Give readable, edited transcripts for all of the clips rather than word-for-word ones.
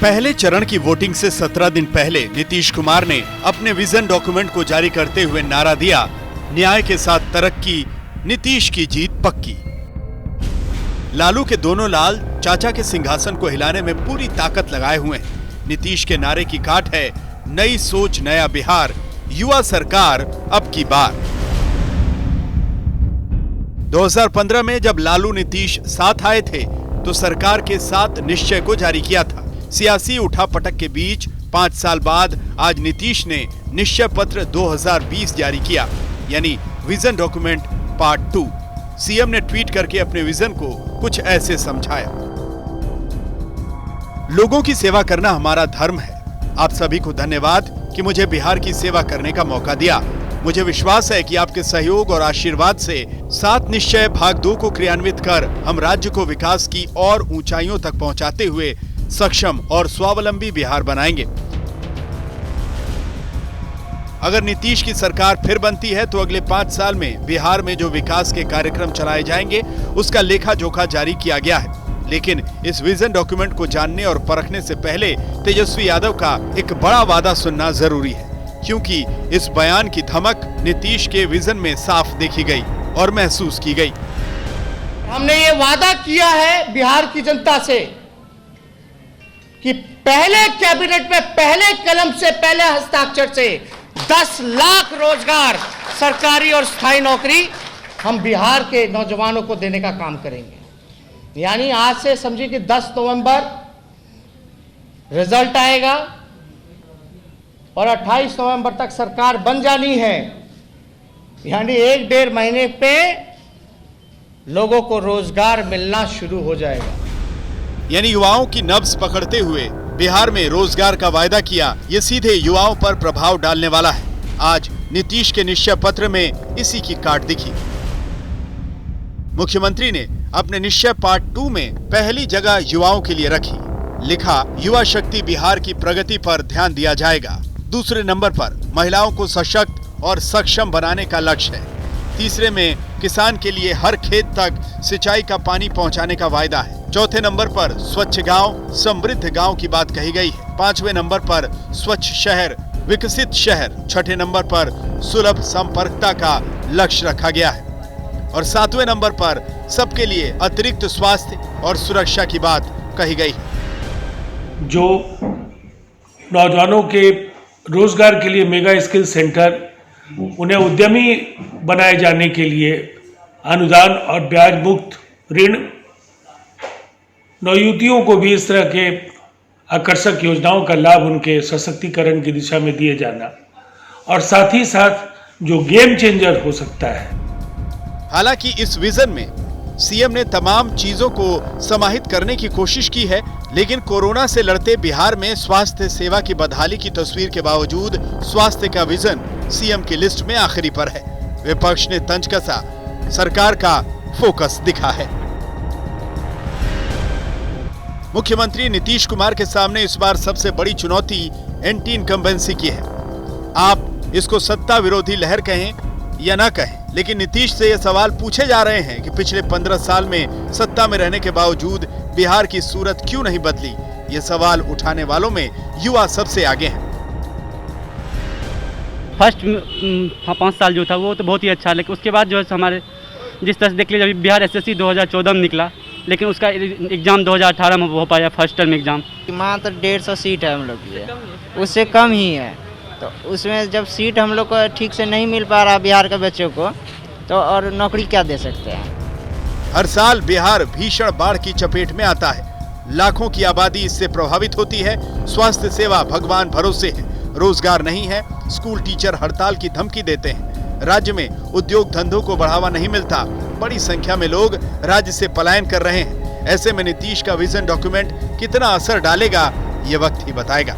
पहले चरण की वोटिंग से 17 दिन पहले नीतीश कुमार ने अपने विजन डॉक्यूमेंट को जारी करते हुए नारा दिया, न्याय के साथ तरक्की, नीतीश की जीत पक्की। लालू के दोनों लाल चाचा के सिंहासन को हिलाने में पूरी ताकत लगाए हुए हैं। नीतीश के नारे की काट है, नई सोच नया बिहार, युवा सरकार अब की बार। 2015 में जब लालू नीतीश साथ आए थे तो सरकार के 7 निश्चय को जारी किया था। सियासी उठापटक के बीच 5 साल बाद आज नीतीश ने निश्चय पत्र 2020 जारी किया, यानी विजन डॉक्यूमेंट पार्ट 2। सीएम ने ट्वीट करके अपने विजन को कुछ ऐसे समझाया। लोगों की सेवा करना हमारा धर्म है। आप सभी को धन्यवाद कि मुझे बिहार की सेवा करने का मौका दिया। मुझे विश्वास है कि आपके सहयोग और आशीर्वाद से 7 निश्चय भाग 2 को क्रियान्वित कर हम राज्य को विकास की और ऊंचाइयों तक पहुंचाते हुए सक्षम और स्वावलंबी बिहार बनाएंगे। अगर नीतीश की सरकार फिर बनती है तो अगले 5 साल में बिहार में जो विकास के कार्यक्रम चलाए जाएंगे उसका लेखा जोखा जारी किया गया है। लेकिन इस विजन डॉक्यूमेंट को जानने और परखने से पहले तेजस्वी यादव का एक बड़ा वादा सुनना जरूरी है, क्योंकि इस बयान की धमक नीतीश के विजन में साफ देखी गई और महसूस की गई। हमने ये वादा किया है बिहार की जनता से कि पहले कैबिनेट में पहले कलम से पहले हस्ताक्षर से 10 लाख रोजगार, सरकारी और स्थायी नौकरी हम बिहार के नौजवानों को देने का काम करेंगे। यानी आज से समझिए कि 10 नवंबर रिजल्ट आएगा और 28 नवंबर तक सरकार बन जानी है। यानी 1-1.5 महीने पे लोगों को रोजगार मिलना शुरू हो जाएगा। यानी युवाओं की नब्ज पकड़ते हुए बिहार में रोजगार का वायदा किया, ये सीधे युवाओं पर प्रभाव डालने वाला है। आज नीतीश के निश्चय पत्र में इसी की काट दिखी। मुख्यमंत्री ने अपने निश्चय पार्ट 2 में पहली जगह युवाओं के लिए रखी। लिखा, युवा शक्ति बिहार की प्रगति पर ध्यान दिया जाएगा। दूसरे नंबर पर महिलाओं को सशक्त और सक्षम बनाने का लक्ष्य है। तीसरे में किसान के लिए हर खेत तक सिंचाई का पानी पहुंचाने का वायदा है। चौथे नंबर पर स्वच्छ गांव, समृद्ध गांव की बात कही गई है। 5वें नंबर पर स्वच्छ शहर, विकसित शहर। 6ठे नंबर पर सुलभ संपर्कता का लक्ष्य रखा गया है और 7वें नंबर पर सबके लिए अतिरिक्त स्वास्थ्य और सुरक्षा की बात कही गई है। जो नौजवानों के रोजगार के लिए मेगा स्किल सेंटर, उन्हें उद्यमी बनाए जाने के लिए अनुदान और ब्याज मुक्त ऋण, नवयुवतियों को भी इस तरह के आकर्षक योजनाओं का लाभ उनके सशक्तिकरण की दिशा में दिए जाना, और साथ ही साथ जो गेम चेंजर हो सकता है। हालांकि इस विजन में सीएम ने तमाम चीजों को समाहित करने की कोशिश की है, लेकिन कोरोना से लड़ते बिहार में स्वास्थ्य सेवा की बदहाली की तस्वीर के बावजूद स्वास्थ्य का विजन सीएम की लिस्ट में आखिरी पर है। विपक्ष ने तंज कसा, सरकार का फोकस दिखा है। मुख्यमंत्री नीतीश कुमार के सामने इस बार सबसे बड़ी चुनौती एंटी इनकम्बेंसी की है। आप इसको सत्ता विरोधी लहर कहें या ना कहें, लेकिन नीतीश से ये सवाल पूछे जा रहे हैं कि पिछले 15 साल में सत्ता में रहने के बावजूद बिहार की सूरत क्यों नहीं बदली। ये सवाल उठाने वालों में युवा सबसे आगे हैं। फर्स्ट 5 साल जो था वो तो बहुत ही अच्छा, लेकिन उसके बाद जो है हमारे जिस तरह से देख लीजिए, अभी बिहार एसएससी 2014 में निकला, लेकिन उसका एग्ज़ाम 2018 में हो पाया, फर्स्ट टर्म एग्ज़ाम। मात्र 150 सीट है हम लोग की, उससे कम ही है। तो उसमें जब सीट हम लोग को ठीक से नहीं मिल पा रहा बिहार के बच्चों को, तो और नौकरी क्या दे सकते हैं। हर साल बिहार भीषण बाढ़ की चपेट में आता है। लाखों की आबादी इससे प्रभावित होती है। स्वास्थ्य सेवा भगवान भरोसे है, रोजगार नहीं है। स्कूल टीचर हड़ताल की धमकी देते हैं। राज्य में उद्योग धंधों को बढ़ावा नहीं मिलता। बड़ी संख्या में लोग राज्य से पलायन कर रहे हैं। ऐसे में नीतीश का विजन डॉक्यूमेंट कितना असर डालेगा, ये वक्त ही बताएगा।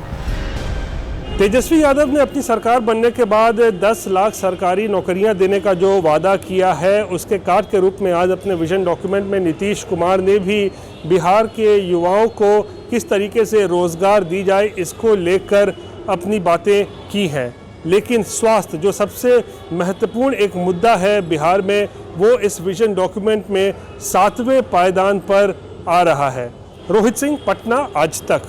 तेजस्वी यादव ने अपनी सरकार बनने के बाद 10 लाख सरकारी नौकरियां देने का जो वादा किया है, उसके काट के रूप में आज अपने विजन डॉक्यूमेंट में नीतीश कुमार ने भी बिहार के युवाओं को किस तरीके से रोजगार दी जाए, इसको लेकर अपनी बातें की हैं। लेकिन स्वास्थ्य जो सबसे महत्वपूर्ण एक मुद्दा है बिहार में, वो इस विजन डॉक्यूमेंट में 7वें पायदान पर आ रहा है। रोहित सिंह, पटना, आज तक।